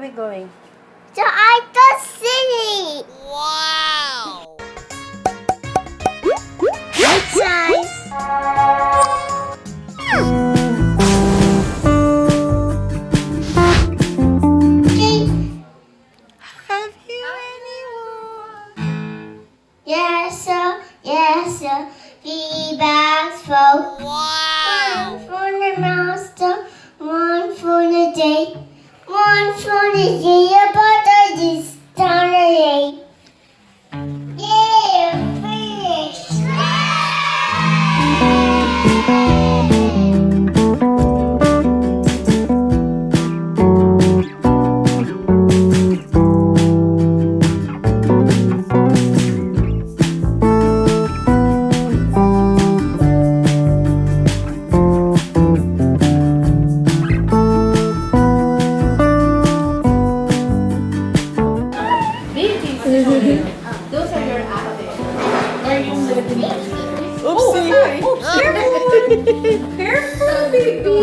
Where are we going? To Icon City. Wow! What size? Have you anyone? Yes, sir. Yes, sir. 3 bags full. Wow! One for the master, one for the day, one for the year, but I just started. Yeah, finished. Those are your apples. Or yung Oopsie! Oh, careful! Careful, baby!